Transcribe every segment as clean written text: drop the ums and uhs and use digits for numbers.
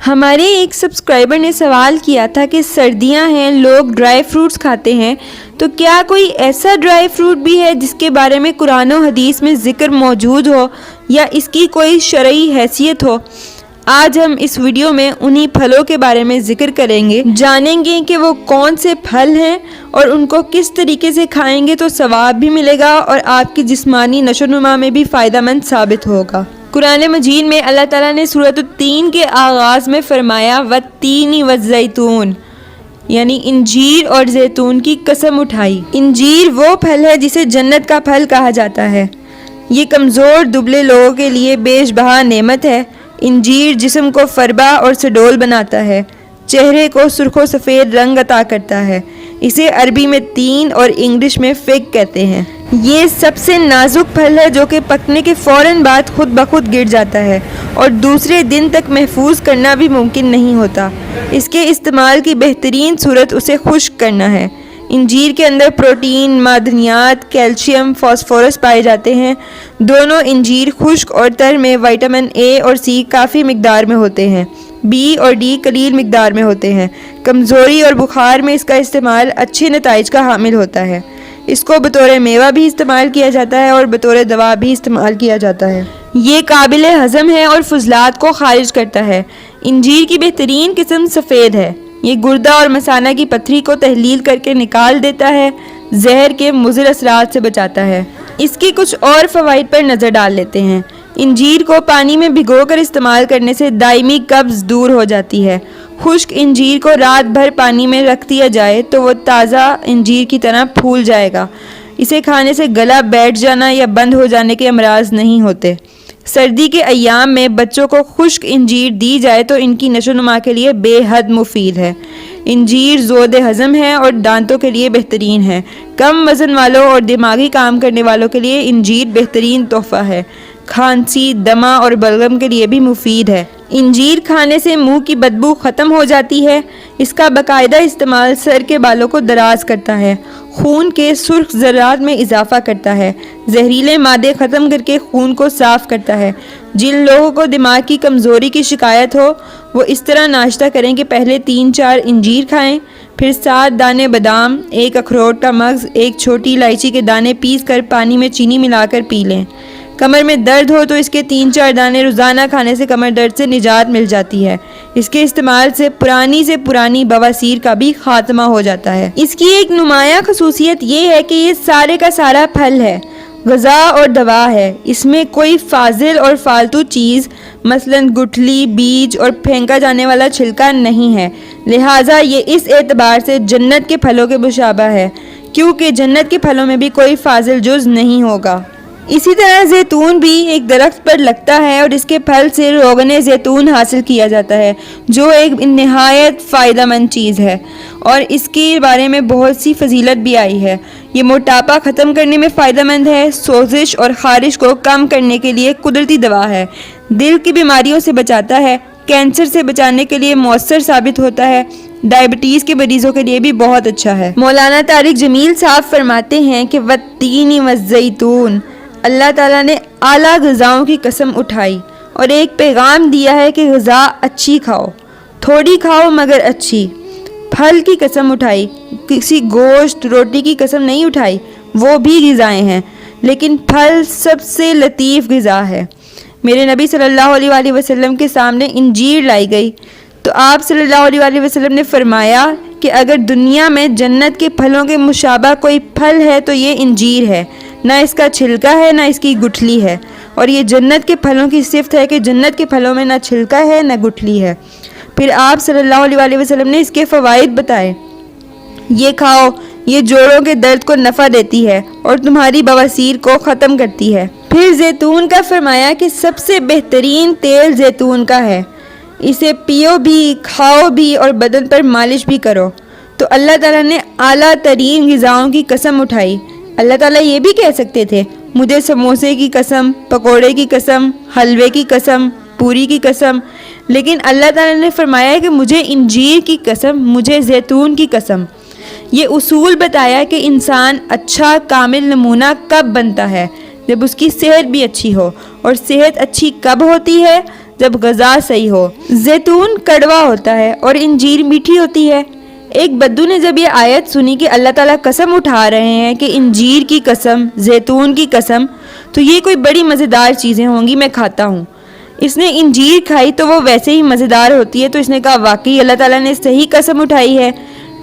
ہمارے ایک سبسکرائبر نے سوال کیا تھا کہ سردیاں ہیں، لوگ ڈرائی فروٹس کھاتے ہیں، تو کیا کوئی ایسا ڈرائی فروٹ بھی ہے جس کے بارے میں قرآن و حدیث میں ذکر موجود ہو یا اس کی کوئی شرعی حیثیت ہو؟ آج ہم اس ویڈیو میں انہی پھلوں کے بارے میں ذکر کریں گے، جانیں گے کہ وہ کون سے پھل ہیں اور ان کو کس طریقے سے کھائیں گے تو ثواب بھی ملے گا اور آپ کی جسمانی نشو و نما میں بھی فائدہ مند ثابت ہوگا۔ قرآن مجید میں اللہ تعالیٰ نے سورۃ التین کے آغاز میں فرمایا وَالتِّینِ وَالزَّیتُونِ، یعنی انجیر اور زیتون کی قسم اٹھائی۔ انجیر وہ پھل ہے جسے جنت کا پھل کہا جاتا ہے۔ یہ کمزور دبلے لوگوں کے لیے بیش بہا نعمت ہے۔ انجیر جسم کو فربا اور سڈول بناتا ہے، چہرے کو سرخ و سفید رنگ عطا کرتا ہے۔ اسے عربی میں تین اور انگلش میں فگ کہتے ہیں۔ یہ سب سے نازک پھل ہے جو کہ پکنے کے فوراً بعد خود بخود گر جاتا ہے اور دوسرے دن تک محفوظ کرنا بھی ممکن نہیں ہوتا۔ اس کے استعمال کی بہترین صورت اسے خشک کرنا ہے۔ انجیر کے اندر پروٹین، معدنیات، کیلشیم، فاسفورس پائے جاتے ہیں۔ دونوں انجیر خشک اور تر میں وٹامن اے اور سی کافی مقدار میں ہوتے ہیں، بی اور ڈی قلیل مقدار میں ہوتے ہیں۔ کمزوری اور بخار میں اس کا استعمال اچھے نتائج کا حامل ہوتا ہے۔ اس کو بطور میوہ بھی استعمال کیا جاتا ہے اور بطور دوا بھی استعمال کیا جاتا ہے۔ یہ قابل ہضم ہے اور فضلات کو خارج کرتا ہے۔ انجیر کی بہترین قسم سفید ہے۔ یہ گردہ اور مثانہ کی پتھری کو تحلیل کر کے نکال دیتا ہے، زہر کے مضر اثرات سے بچاتا ہے۔ اس کے کچھ اور فوائد پر نظر ڈال لیتے ہیں۔ انجیر کو پانی میں بھگو کر استعمال کرنے سے دائمی قبض دور ہو جاتی ہے۔ خشک انجیر کو رات بھر پانی میں رکھ دیا جائے تو وہ تازہ انجیر کی طرح پھول جائے گا۔ اسے کھانے سے گلا بیٹھ جانا یا بند ہو جانے کے امراض نہیں ہوتے۔ سردی کے ایام میں بچوں کو خشک انجیر دی جائے تو ان کی نشو و نما کے لیے بے حد مفید ہے۔ انجیر ذود ہضم ہے اور دانتوں کے لیے بہترین ہے۔ کم وزن والوں اور دماغی کام کرنے والوں کے لیے انجیر بہترین تحفہ ہے۔ کھانسی، دمہ اور بلغم کے لیے بھی مفید ہے۔ انجیر کھانے سے منہ کی بدبو ختم ہو جاتی ہے۔ اس کا باقاعدہ استعمال سر کے بالوں کو دراز کرتا ہے، خون کے سرخ ذرات میں اضافہ کرتا ہے، زہریلے مادے ختم کر کے خون کو صاف کرتا ہے۔ جن لوگوں کو دماغ کی کمزوری کی شکایت ہو وہ اس طرح ناشتہ کریں کہ پہلے 3-4 انجیر کھائیں، پھر 7 دانے بادام، 1 اخروٹ کا مغز، 1 چھوٹی الائچی کے دانے پیس کر پانی میں چینی ملا کر پی لیں۔ کمر میں درد ہو تو اس کے 3-4 دانے روزانہ کھانے سے کمر درد سے نجات مل جاتی ہے۔ اس کے استعمال سے پرانی بواسیر کا بھی خاتمہ ہو جاتا ہے۔ اس کی ایک نمایاں خصوصیت یہ ہے کہ یہ سارے کا سارا پھل ہے، غذا اور دوا ہے۔ اس میں کوئی فاضل اور فالتو چیز مثلاً گٹھلی، بیج اور پھینکا جانے والا چھلکا نہیں ہے، لہٰذا یہ اس اعتبار سے جنت کے پھلوں کے مشابہ ہے کیونکہ جنت کے پھلوں میں بھی کوئی فاضل جز نہیں ہوگا۔ اسی طرح زیتون بھی ایک درخت پر لگتا ہے اور اس کے پھل سے روغن زیتون حاصل کیا جاتا ہے جو ایک نہایت فائدہ مند چیز ہے اور اس کے بارے میں بہت سی فضیلت بھی آئی ہے۔ یہ موٹاپا ختم کرنے میں فائدہ مند ہے، سوزش اور خارش کو کم کرنے کے لیے قدرتی دوا ہے، دل کی بیماریوں سے بچاتا ہے، کینسر سے بچانے کے لیے مؤثر ثابت ہوتا ہے، ڈائبٹیز کے مریضوں کے لیے بھی بہت اچھا ہے۔ مولانا طارق جمیل صاحب فرماتے ہیں کہ وَالتِّینِ وَالزَّیتُونِ، اللہ تعالیٰ نے اعلیٰ غذاؤں کی قسم اٹھائی اور ایک پیغام دیا ہے کہ غذا اچھی کھاؤ، تھوڑی کھاؤ مگر اچھی۔ پھل کی قسم اٹھائی، کسی گوشت روٹی کی قسم نہیں اٹھائی، وہ بھی غذائیں ہیں، لیکن پھل سب سے لطیف غذا ہے۔ میرے نبی صلی اللہ علیہ وآلہ وسلم کے سامنے انجیر لائی گئی تو آپ صلی اللہ علیہ وآلہ وسلم نے فرمایا کہ اگر دنیا میں جنت کے پھلوں کے مشابہ کوئی پھل ہے تو یہ انجیر ہے، نہ اس کا چھلکا ہے نہ اس کی گٹھلی ہے، اور یہ جنت کے پھلوں کی صفت ہے کہ جنت کے پھلوں میں نہ چھلکا ہے نہ گٹھلی ہے۔ پھر آپ صلی اللہ علیہ وآلہ وسلم نے اس کے فوائد بتائے، یہ کھاؤ، یہ جوڑوں کے درد کو نفع دیتی ہے اور تمہاری بواسیر کو ختم کرتی ہے۔ پھر زیتون کا فرمایا کہ سب سے بہترین تیل زیتون کا ہے، اسے پیو بھی، کھاؤ بھی اور بدن پر مالش بھی کرو۔ تو اللہ تعالیٰ نے اعلیٰ ترین غذاؤں کی قسم اٹھائی۔ اللہ تعالیٰ یہ بھی کہہ سکتے تھے مجھے سموسے کی قسم، پکوڑے کی قسم، حلوے کی قسم، پوری کی قسم، لیکن اللہ تعالیٰ نے فرمایا کہ مجھے انجیر کی قسم، مجھے زیتون کی قسم۔ یہ اصول بتایا کہ انسان اچھا کامل نمونہ کب بنتا ہے؟ جب اس کی صحت بھی اچھی ہو، اور صحت اچھی کب ہوتی ہے؟ جب غذا صحیح ہو۔ زیتون کڑوا ہوتا ہے اور انجیر میٹھی ہوتی ہے۔ ایک بدو نے جب یہ آیت سنی کہ اللہ تعالیٰ قسم اٹھا رہے ہیں کہ انجیر کی قسم، زیتون کی قسم، تو یہ کوئی بڑی مزیدار چیزیں ہوں گی، میں کھاتا ہوں۔ اس نے انجیر کھائی تو وہ ویسے ہی مزیدار ہوتی ہے، تو اس نے کہا واقعی اللہ تعالیٰ نے صحیح قسم اٹھائی ہے۔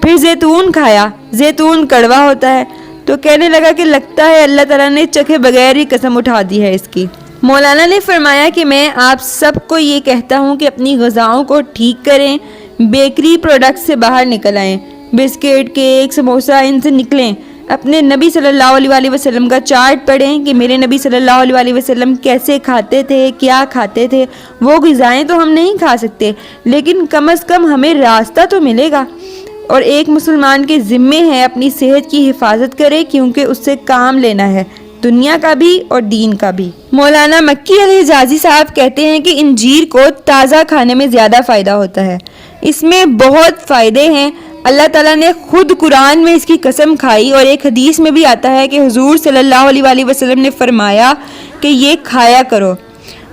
پھر زیتون کھایا، زیتون کڑوا ہوتا ہے، تو کہنے لگا کہ لگتا ہے اللہ تعالیٰ نے چکھے بغیر ہی قسم اٹھا دی ہے اس کی۔ مولانا نے فرمایا کہ میں آپ سب کو یہ کہتا ہوں کہ اپنی غذاؤں کو ٹھیک کریں، بیکری پروڈکٹ سے باہر نکل آئیں، بسکٹ، کیک، سموسہ، ان سے نکلیں۔ اپنے نبی صلی اللہ علیہ وسلم کا چارٹ پڑھیں کہ میرے نبی صلی اللہ علیہ وسلم کیسے کھاتے تھے، کیا کھاتے تھے۔ وہ غذائیں تو ہم نہیں کھا سکتے، لیکن کم از کم ہمیں راستہ تو ملے گا۔ اور ایک مسلمان کے ذمے ہے اپنی صحت کی حفاظت کرے، کیونکہ اس سے کام لینا ہے، دنیا کا بھی اور دین کا بھی۔ مولانا مکی الحجازی صاحب کہتے ہیں کہ انجیر کو تازہ کھانے میں زیادہ فائدہ ہوتا ہے، اس میں بہت فائدے ہیں۔ اللہ تعالیٰ نے خود قرآن میں اس کی قسم کھائی، اور ایک حدیث میں بھی آتا ہے کہ حضور صلی اللہ علیہ وسلم نے فرمایا کہ یہ کھایا کرو۔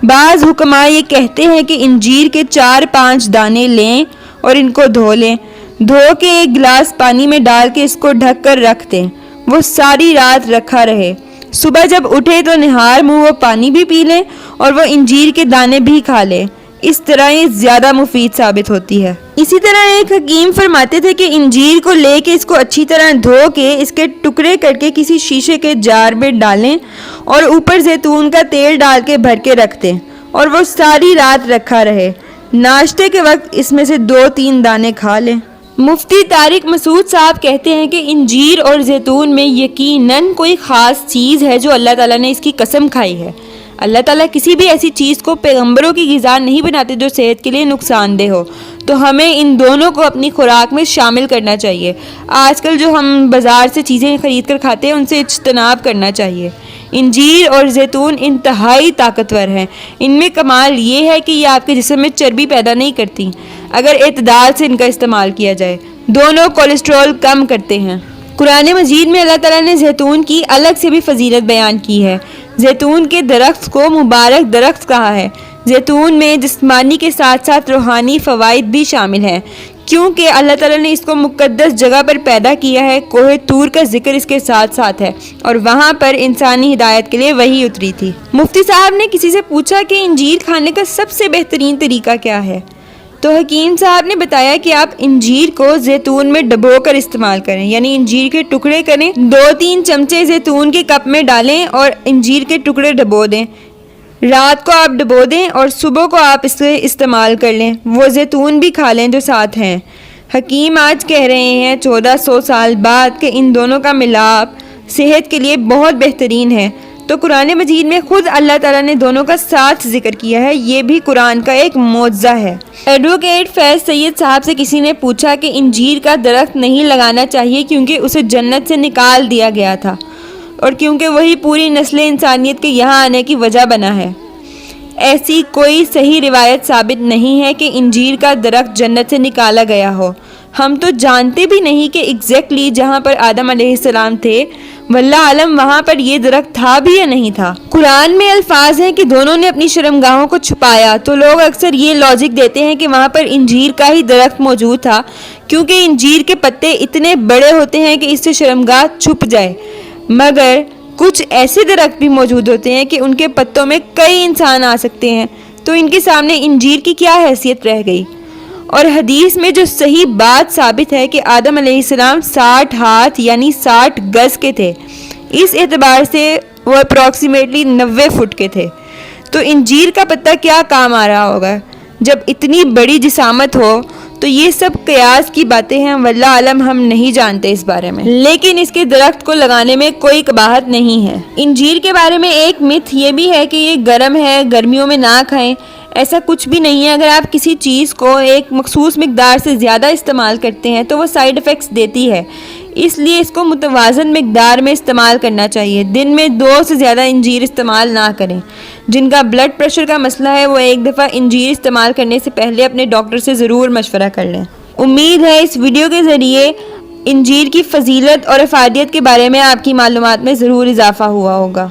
بعض حکماء یہ کہتے ہیں کہ انجیر کے 4-5 دانے لیں اور ان کو دھو لیں، دھو کے ایک گلاس پانی میں ڈال کے اس کو ڈھک کر رکھ دیں، وہ ساری رات رکھا رہے۔ صبح جب اٹھے تو نہار منہ وہ پانی بھی پی لیں اور وہ انجیر کے دانے بھی کھا لیں، اس طرح یہ زیادہ مفید ثابت ہوتی ہے۔ اسی طرح ایک حکیم فرماتے تھے کہ انجیر کو لے کے اس کو اچھی طرح دھو کے اس کے ٹکڑے کر کے کسی شیشے کے جار میں ڈالیں اور اوپر زیتون کا تیل ڈال کے بھر کے رکھ دیں، اور وہ ساری رات رکھا رہے۔ ناشتے کے وقت اس میں سے 2-3 دانے کھا لیں۔ مفتی طارق مسعود صاحب کہتے ہیں کہ انجیر اور زیتون میں یقیناً کوئی خاص چیز ہے جو اللہ تعالیٰ نے اس کی قسم کھائی ہے۔ اللہ تعالیٰ کسی بھی ایسی چیز کو پیغمبروں کی غذا نہیں بناتے جو صحت کے لیے نقصان دہ ہو، تو ہمیں ان دونوں کو اپنی خوراک میں شامل کرنا چاہیے۔ آج کل جو ہم بازار سے چیزیں خرید کر کھاتے ہیں ان سے اجتناب کرنا چاہیے۔ انجیر اور زیتون انتہائی طاقتور ہیں، ان میں کمال یہ ہے کہ یہ آپ کے جسم میں چربی پیدا نہیں کرتی اگر اعتدال سے ان کا استعمال کیا جائے۔ دونوں کولیسٹرول کم کرتے ہیں۔ قرآن مجید میں اللہ تعالیٰ نے زیتون کی الگ سے بھی فضیلت بیان کی ہے۔ زیتون کے درخت کو مبارک درخت کہا ہے۔ زیتون میں جسمانی کے ساتھ ساتھ روحانی فوائد بھی شامل ہیں، کیونکہ اللہ تعالیٰ نے اس کو مقدس جگہ پر پیدا کیا ہے۔ کوہ طور کا ذکر اس کے ساتھ ساتھ ہے، اور وہاں پر انسانی ہدایت کے لیے وحی اتری تھی۔ مفتی صاحب نے کسی سے پوچھا کہ انجیر کھانے کا سب سے بہترین طریقہ کیا ہے، تو حکیم صاحب نے بتایا کہ آپ انجیر کو زیتون میں ڈبو کر استعمال کریں، یعنی انجیر کے ٹکڑے کریں، 2-3 چمچے زیتون کے کپ میں ڈالیں اور انجیر کے ٹکڑے ڈبو دیں۔ رات کو آپ ڈبو دیں اور صبح کو آپ اس سے استعمال کر لیں، وہ زیتون بھی کھا لیں جو ساتھ ہیں۔ حکیم آج کہہ رہے ہیں 1400 سال بعد کہ ان دونوں کا ملاپ صحت کے لیے بہت بہترین ہے، تو قرآن مجید میں خود اللہ تعالیٰ نے دونوں کا ساتھ ذکر کیا ہے، یہ بھی قرآن کا ایک معجزہ ہے۔ ایڈوکیٹ فیض سید صاحب سے کسی نے پوچھا کہ انجیر کا درخت نہیں لگانا چاہیے کیونکہ اسے جنت سے نکال دیا گیا تھا، اور کیونکہ وہی پوری نسل انسانیت کے یہاں آنے کی وجہ بنا ہے۔ ایسی کوئی صحیح روایت ثابت نہیں ہے کہ انجیر کا درخت جنت سے نکالا گیا ہو۔ ہم تو جانتے بھی نہیں کہ ایگزیکٹلی جہاں پر آدم علیہ السلام تھے، واللہ عالم وہاں پر یہ درخت تھا بھی یا نہیں تھا۔ قرآن میں الفاظ ہیں کہ دونوں نے اپنی شرمگاہوں کو چھپایا، تو لوگ اکثر یہ لاجک دیتے ہیں کہ وہاں پر انجیر کا ہی درخت موجود تھا، کیونکہ انجیر کے پتے اتنے بڑے ہوتے ہیں کہ اس سے شرمگاہ چھپ جائے۔ مگر کچھ ایسے درخت بھی موجود ہوتے ہیں کہ ان کے پتوں میں کئی انسان آ سکتے ہیں، تو ان کے سامنے انجیر کی کیا حیثیت رہ گئی؟ اور حدیث میں جو صحیح بات ثابت ہے کہ آدم علیہ السلام 60 ہاتھ یعنی 60 گز کے تھے، اس اعتبار سے وہ اپروکسیمیٹلی 90 فٹ کے تھے، تو انجیر کا پتا کیا کام آ رہا ہوگا جب اتنی بڑی جسامت ہو؟ تو یہ سب قیاس کی باتیں ہیں، واللہ عالم ہم نہیں جانتے اس بارے میں، لیکن اس کے درخت کو لگانے میں کوئی قباحت نہیں ہے۔ انجیر کے بارے میں ایک متھ یہ بھی ہے کہ یہ گرم ہے، گرمیوں میں نہ کھائیں، ایسا کچھ بھی نہیں ہے۔ اگر آپ کسی چیز کو ایک مخصوص مقدار سے زیادہ استعمال کرتے ہیں تو وہ سائیڈ ایفیکٹس دیتی ہے، اس لیے اس کو متوازن مقدار میں استعمال کرنا چاہیے۔ دن میں 2 سے زیادہ انجیر استعمال نہ کریں۔ جن کا بلڈ پریشر کا مسئلہ ہے وہ ایک دفعہ انجیر استعمال کرنے سے پہلے اپنے ڈاکٹر سے ضرور مشورہ کر لیں۔ امید ہے اس ویڈیو کے ذریعے انجیر کی فضیلت اور افادیت کے بارے میں آپ کی معلومات میں ضرور اضافہ ہوا ہوگا۔